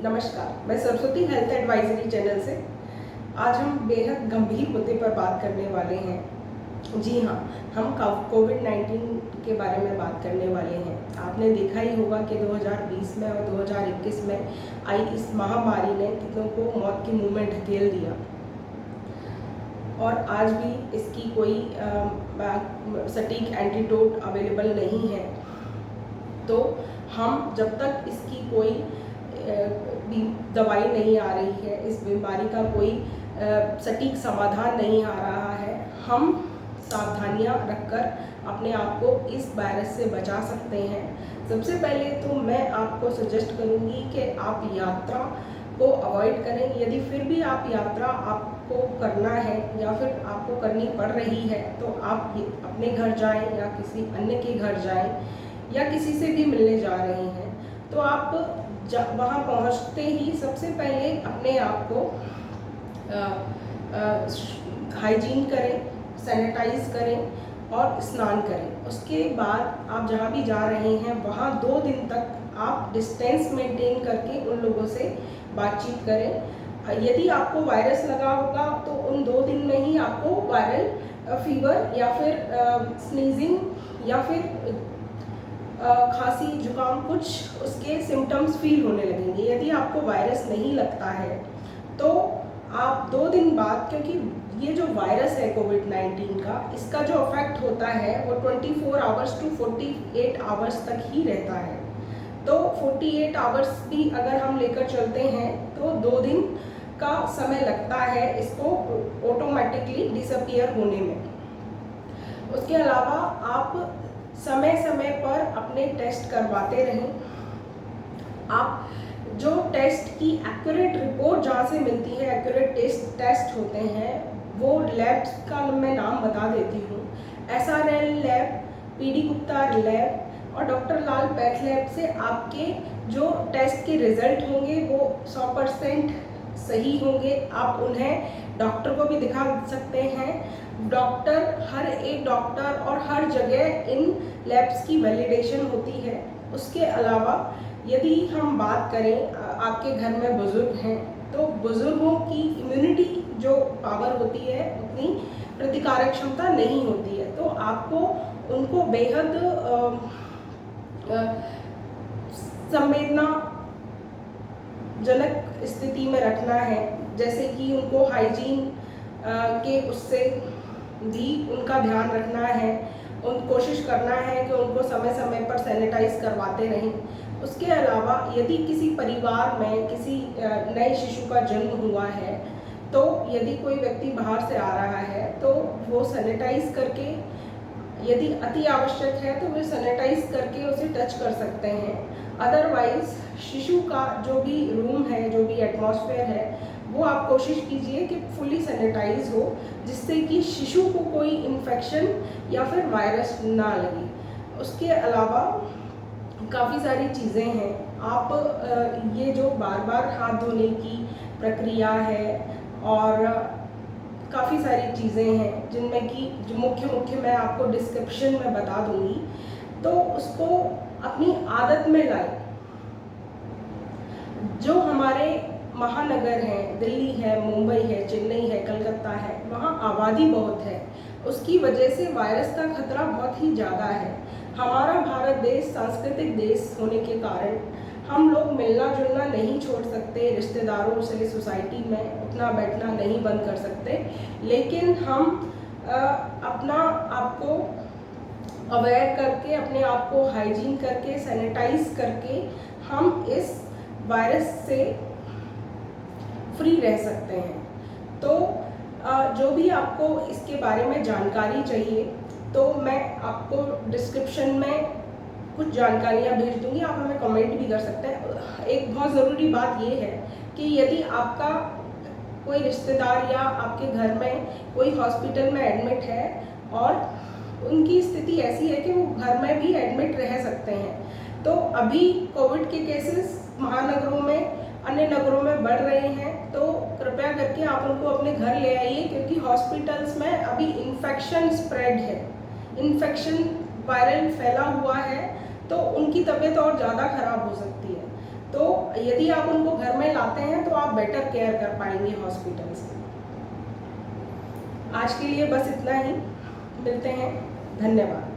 नमस्कार, मैं Saraswati health advisory channel से। आज हम बेहद गंभीर मुद्दे पर बात करने वाले हैं। जी हाँ, हम कोविड-19 के बारे में बात करने वाले हैं। आपने देखा ही होगा कि 2020 में और 2021 में आई इस महामारी ने कितनों को मौत के मुंह में ढकेल दिया और आज भी इसकी कोई सटीक एंटीडोट अवेलेबल नहीं है। तो हम जब तक इसकी कोई दवाई नहीं आ रही है, इस बीमारी का कोई सटीक समाधान नहीं आ रहा है, हम सावधानियां रखकर अपने आप को इस वायरस से बचा सकते हैं। सबसे पहले तो मैं आपको सजेस्ट करूंगी कि आप यात्रा को अवॉइड करें। यदि फिर भी आप यात्रा आपको करना है या फिर आपको करनी पड़ रही है तो आप अपने घर जाएं या किसी अन्य के घर जाएं या किसी से भी मिलने जा रहे हैं तो आप वहाँ पहुँचते ही सबसे पहले अपने आप को हाइजीन करें, सैनिटाइज करें और स्नान करें। उसके बाद आप जहाँ भी जा रहे हैं वहाँ 2 दिन तक आप डिस्टेंस मेंटेन करके उन लोगों से बातचीत करें। यदि आपको वायरस लगा होगा तो उन 2 दिन में ही आपको वायरल फीवर या फिर स्नीजिंग या फिर खांसी जुकाम कुछ उसके सिम्टम्स फील होने लगेंगे। यदि आपको वायरस नहीं लगता है तो आप 2 दिन बाद, क्योंकि ये जो वायरस है कोविड-19 का, इसका जो इफेक्ट होता है वो 24 आवर्स टू 48 आवर्स तक ही रहता है। तो 48 आवर्स भी अगर हम लेकर चलते हैं तो 2 दिन का समय लगता है इसको ऑटोमेटिकली डिसअपियर होने में। उसके अलावा आप समय समय पर अपने टेस्ट करवाते रहें। आप जो टेस्ट की एक्यूरेट रिपोर्ट जहाँ से मिलती है, एक्यूरेट टेस्ट होते हैं, वो लैब्स का मैं नाम बता देती हूँ। SRL lab, PD Gupta lab और डॉक्टर लाल पैथ लैब से आपके जो टेस्ट के रिजल्ट होंगे वो 100% सही होंगे। आप उन्हें डॉक्टर को भी दिखा सकते हैं। हर एक डॉक्टर और हर जगह इन लैब्स की वैलिडेशन होती है। उसके अलावा यदि हम बात करें, आपके घर में बुजुर्ग हैं तो बुजुर्गों की इम्यूनिटी जो पावर होती है उतनी प्रतिकारक क्षमता नहीं होती है, तो आपको उनको बेहद संवेदनाजनक स्थिति में रखना है। जैसे कि उनको हाइजीन के उससे भी उनका ध्यान रखना है, कोशिश करना है कि उनको समय समय पर सैनिटाइज करवाते रहें। उसके अलावा यदि किसी परिवार में किसी नए शिशु का जन्म हुआ है तो यदि कोई व्यक्ति बाहर से आ रहा है तो वो सैनिटाइज करके, यदि अति आवश्यक है तो वे सैनिटाइज करके उसे टच कर सकते हैं। अदरवाइज शिशु का जो भी रूम है, जो भी एटमॉस्फेयर है, वो आप कोशिश कीजिए कि फुली सैनिटाइज हो, जिससे कि शिशु को कोई इन्फेक्शन या फिर वायरस ना लगे। उसके अलावा काफ़ी सारी चीज़ें हैं। आप ये जो बार बार हाथ धोने की प्रक्रिया है और काफ़ी सारी चीज़ें हैं जिनमें कि जो मुख्य मैं आपको डिस्क्रिप्शन में बता दूंगी, तो उसको अपनी आदत में लाएं। जो हमारे महानगर हैं, दिल्ली है, मुंबई है, चेन्नई है, कलकत्ता है, वहाँ आबादी बहुत है, उसकी वजह से वायरस का खतरा बहुत ही ज़्यादा है। हमारा भारत देश सांस्कृतिक देश होने के कारण हम लोग मिलना जुलना नहीं छोड़ सकते, रिश्तेदारों से सोसाइटी में उठना बैठना नहीं बंद कर सकते, लेकिन हम अपना आपको अवेयर करके, अपने आप को हाइजीन करके, सैनिटाइज करके हम इस वायरस से फ्री रह सकते हैं। तो जो भी आपको इसके बारे में जानकारी चाहिए तो मैं आपको डिस्क्रिप्शन में कुछ जानकारियाँ भेज दूंगी, आप हमें कमेंट भी कर सकते हैं। एक बहुत ज़रूरी बात ये है कि यदि आपका कोई रिश्तेदार या आपके घर में कोई हॉस्पिटल में एडमिट है और उनकी स्थिति ऐसी है कि वो घर में भी एडमिट रह सकते हैं, तो अभी कोविड के केसेस महानगरों में, अन्य नगरों में बढ़ रहे हैं, तो कृपया करके आप उनको अपने घर ले आइए, क्योंकि हॉस्पिटल्स में अभी इन्फेक्शन स्प्रेड है, इन्फेक्शन वायरल फैला हुआ है, तो उनकी तबीयत और ज़्यादा खराब हो सकती है। तो यदि आप उनको घर में लाते हैं तो आप बेटर केयर कर पाएंगे हॉस्पिटल से। आज के लिए बस इतना ही, मिलते हैं, धन्यवाद।